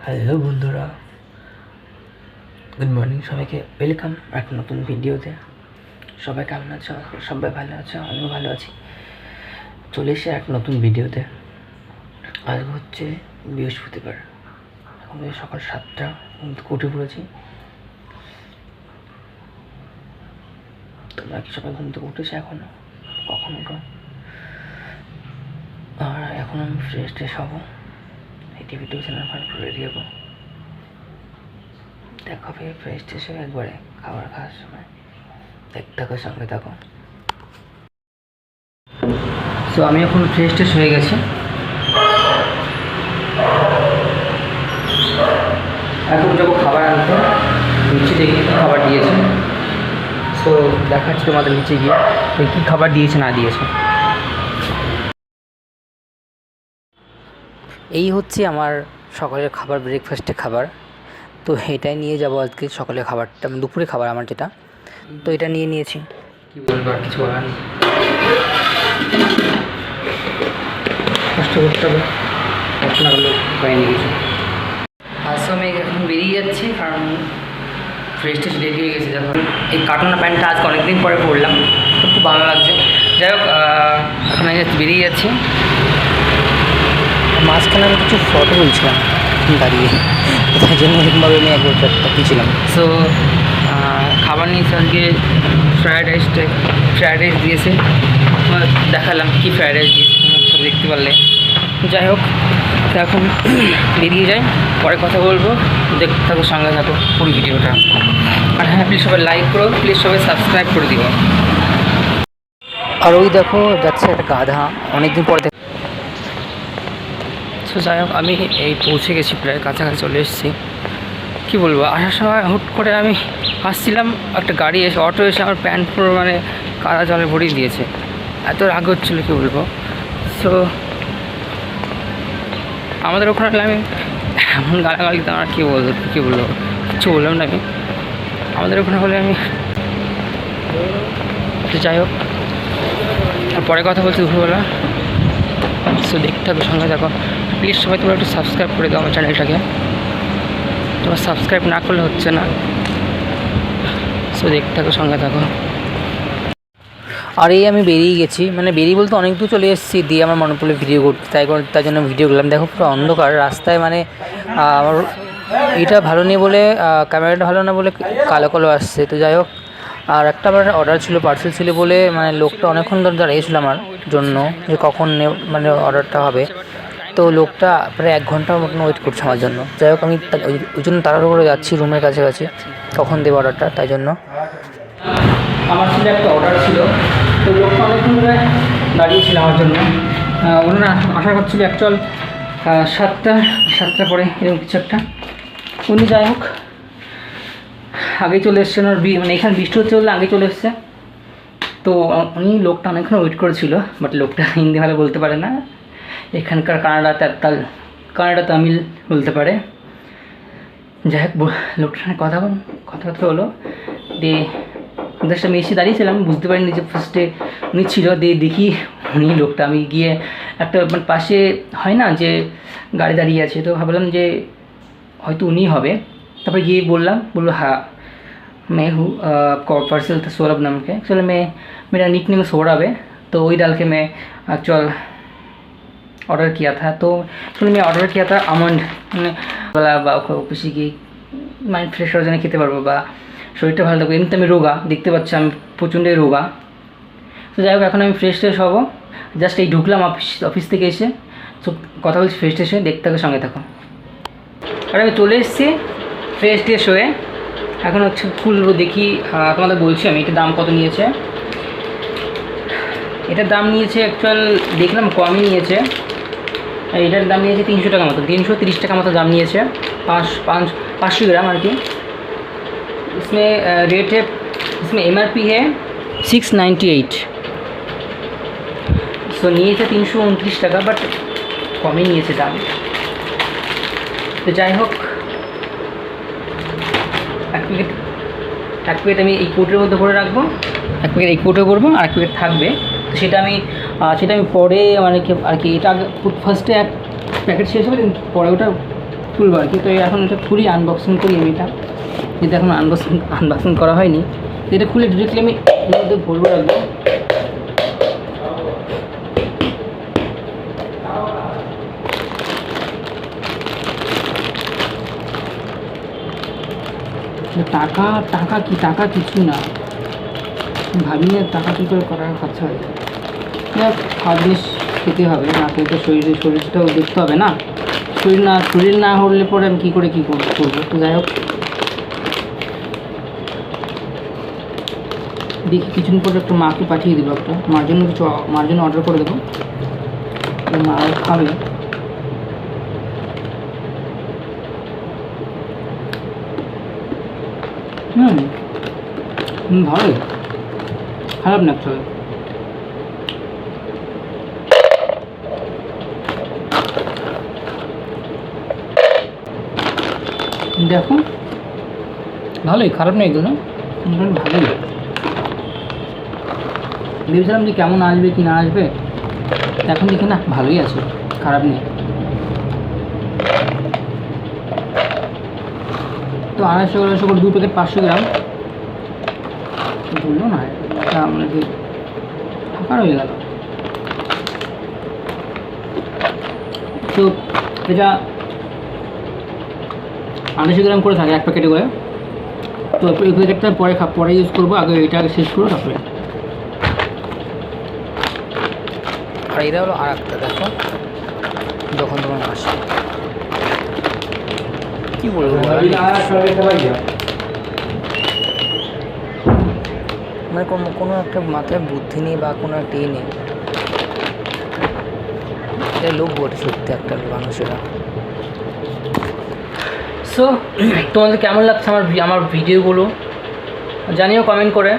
Hello বন্ধুরা, good morning সবাইকে। Welcome একটা নতুন ভিডিওতে। সবাই কেমন আছো? সবাই ভালো আছো? আমিও ভালো আছি। চলে এসে এক নতুন ভিডিওতে। আজ হচ্ছে বৃহস্পতিবার। এখন সকাল 7টা, উঠে পড়েছি। তোমরা কি সবাই ঘুম থেকে উঠেছে এখনো? কখন উঠো? আর এখন আমি ফ্রেশ হবো, এই টিভিটিও চ্যানেল ফান করে রেডি হবো। দেখা হবে ফ্রেশ হয়ে একবারে খাবার খাওয়ার সময়। দেখতে থাকো, সঙ্গে থাকো। তো আমি এখন ফ্রেশ হয়ে গেছি। এখন যাবো খাবার আনতে। নিচে দেখি খাবার দিয়েছে, সো দেখাচ্ছি তোমাদের নিচে গিয়ে কী খাবার দিয়েছে না দিয়েছে। এই হচ্ছে আমার সকালের খাবার, ব্রেকফাস্টের খাবার। তো এটাই নিয়ে যাবো আজকে সকালের খাবারটা, দুপুরে খাবার আমার যেটা। তো এটা নিয়ে নিয়েছি, কী বলবো আর কিছু বলার নেই। কষ্ট করতে হবে, কষ্ট না করলে উপায় নেই কিছু। আজকে আমি এখন বেরিয়ে যাচ্ছি, কারণ ফ্রেশ রেডি হয়ে গেছে। যখন এই কাটুনা প্যান্টটা আজকে অনেকদিন পরে পরলাম, তো খুব ভালো লাগছে। যাই হোক, এখন আমি বেরিয়ে যাচ্ছি। মাঝখানে আমি কিছু ফটো তুলছিলাম দাঁড়িয়ে, তাই জন্য এরকমভাবে আমি একবার তাকিয়েছিলাম। সো খাবার নিয়েছি আজকে ফ্রায়েড রাইস দিয়েছে। দেখালাম কী ফ্রায়েড রাইস দিয়েছে, তোমরা সব দেখতে পারলে। যাই হোক, তো এখন বেরিয়ে যাই, পরে কথা বলবো। দেখতে থাকো, সঙ্গে থাকো পুরো ভিডিওটা। আর হ্যাঁ, প্লিজ সবাই লাইক করো, প্লিজ সবাই সাবস্ক্রাইব করে দিও। আর ওই দেখো যাচ্ছে একটা গাধা, অনেকদিন পরে। তো যাই হোক, আমি এই পৌঁছে গেছি, প্রায় কাছাকাছি চলে এসেছি। কী বলবো, আসার সময় হুট করে আমি আসছিলাম, একটা গাড়ি এসে, অটো এসে আমার প্যান্ট পুরো কাদা জলে ভরিয়ে দিয়েছে। এত রাগ হচ্ছিলো কী বলবো। সো আমাদের ওখানে আমি এমন গালাগালি তো আমার কী বলবো, কিচ্ছু বললাম না আমি। আমাদের ওখানে হলে আমি, তো যাই হোক, পরে কথা বলছি দুপুরবেলা। সো দেখতে থাকো, সঙ্গে দেখো। প্লিজ সবাই তোমরা একটু সাবস্ক্রাইব করে দাও আমার চ্যানেলটাকে, তোমার সাবস্ক্রাইব না করলে হচ্ছে না। সো দেখতে থাকো, সঙ্গে থাকো। আর এই আমি বেরিয়ে গেছি, বেরিয়ে বলতে অনেক দূর চলে এসেছি, দিয়ে আমার মনে পড়লে ভিডিও করতে, তাই জন্য ভিডিও করলাম। দেখো পুরো অন্ধকার রাস্তায়, আমার এটা ভালো নেই বলে, ক্যামেরাটা ভালো না বলে কালো কালো আসছে। তো যাই হোক, আর একটা আমার অর্ডার ছিল, পার্সেল ছিল বলে লোকটা অনেকক্ষণ ধরে দাঁড়িয়েছিল আমার জন্য, যে কখন অর্ডারটা হবে। তো লোকটা প্রায় 1 ঘন্টার মতন ওয়েট করছে আমার জন্য। যাই হোক, আমি ওই জন্য তাড়াহুড়ো করে যাচ্ছি রুমের কাছাকাছি, কখন দেবো অর্ডারটা, তাই জন্য। আমার ছিল একটা অর্ডার ছিল, তো লোকটা অনেকক্ষণ ধরে দাঁড়িয়েছিল আমার জন্য। ওনারা আশা করছিল অ্যাকচুয়াল 7টা পরে এরকম কিছু একটা। উনি যাই হোক আগে চলে এসছেন, ওর এখানে বৃষ্টি হচ্ছে বলে আগে চলে এসছে। তো উনি লোকটা অনেকক্ষণ ওয়েট করেছিল, বাট লোকটা হিন্দি ভালো বলতে পারে না। এখানকার কানাডা তামিল বলতে পারে। যাই হোক, লোকটার সঙ্গে কথাবার্তা হলো। দিয়ে ওদের সাথে এসে দাঁড়িয়েছিলাম, বুঝতে পারিনি যে ফার্স্টে উনি ছিল। দিয়ে দেখি উনি লোকটা, আমি গিয়ে একটা পাশে হয় না যে গাড়ি দাঁড়িয়ে আছে, তো ভাবলাম যে হয়তো উনিই হবে। তারপরে গিয়ে বললো হ্যাঁ मैं हूँ, आपका पार्सल था सौरभ नाम के। एक्चुअली मेरा निक नेम सौरभ है, तो वही डाल के मैं एक्चुअल ऑर्डर किया था। तो एक्चुअली मैं ऑर्डर किया था आमंड, বা অফিসে গিয়ে মাইন্ড ফ্রেশ হওয়ার জন্য খেতে পারবো, বা শরীরটা ভালো থাকবে। এমনিতে আমি রোগা, দেখতে পাচ্ছি আমি প্রচণ্ডই রোগা। তো যাই হোক, এখন আমি ফ্রেশ হবো। জাস্ট এই ঢুকলাম অফিস থেকে এসে, তো কথা বলছি ফ্রেশ হয়ে, দেখতে থাকো, সঙ্গে থাকো। আর আমি চলে এসেছি ফ্রেশ হয়ে। এখন হচ্ছে খুলবো, দেখি তোমাদের বলছি আমি এটার দাম কত নিয়েছে। এটার দাম নিয়েছে অ্যাকচুয়াল দেখলাম কমই নিয়েছে। এটার দাম নিয়েছে 300 টাকা মতো, 330 টাকা মতো দাম নিয়েছে। 500 ग्राम আর কি। इसमें रेट है, इसमें MRP है 698। সো নিয়েছে 329 টাকা, বাট কমই নিয়েছে দাম। তো যাই হোক, এক প্যাকেট আমি এই কোটের মধ্যে ভরে রাখবো, এক প্যাকেট এই কোটে ভরবো, আর এক প্যাকেট থাকবে। তো সেটা আমি পরে আর কি এটা ফার্স্টে এক প্যাকেট শেষ হবে, পরে ওটা খুলবো আর কি। তো এখন এটা খুলি, আনবক্সিং করি আমি এটা, যেটা এখন আনবক্সিং করা হয়নি। তো এটা খুলে ডিরেক্টলি আমি এর মধ্যে ভরবো, রাখবো। টাকা টাকা কি, টাকা কিছুই না, ভাবি না টাকা কী করে করার খরচা হয়ে যায়। খাওয়া জিনিস খেতে হবে, না খেলে তো শরীরটাও দেখতে হবে না। শরীর না হলে পরে আমি কী করে কী করবো। তো যাই হোক, দেখি কিছুদিন পরে একটু মাকে পাঠিয়ে দেবো, একটা মার জন্য অর্ডার করে দেবো, মা খাবে। ভালোই, খারাপ না অ্যাকচুয়ালি। দেখো ভালোই, খারাপ নেই এগুলো, ভালোই। ভেবেছিলাম যে কেমন আসবে কি না আসবে, এখন দেখি না ভালোই আছে, খারাপ নেই। তো 250 করে 2 প্যাকেট 500 গ্রাম বললো না, এটা আমাদের ফাঁকা হয়ে গেল। তো এটা 250 গ্রাম করে থাকে এক প্যাকেটে করে। তো এই প্যাকেটটা পরে ইউজ করবো, আগে এটা আগে শেষ করবো তারপরে। আর এটা হলো আর একটা, দেখো যখন তোমার আসে কী বলবো, মানে কোনো একটা মাথায় বুদ্ধি নেই বা কোনো একটা নেই, এটা লোক বটে সত্যি একটা মানুষেরা। সো তোমাদের কেমন লাগছে আমার ভিডিওগুলো জানিও কমেন্ট করে।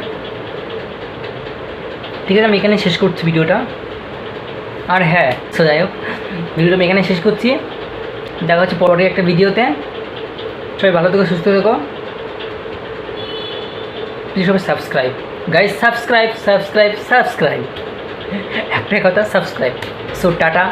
ঠিক আছে, আমি এখানে শেষ করছি ভিডিওটা। আর হ্যাঁ, সো যাই হোক, ভিডিওটা আমি এখানে শেষ করছি। দেখা হচ্ছে পরে একটা ভিডিওতে। সবাই ভালো থেকো, সুস্থ থেকো। প্লিজ সবাই সাবস্ক্রাইব গাইজ, সাবস্ক্রাইব একটাই কথা, সাবস্ক্রাইব। So tata.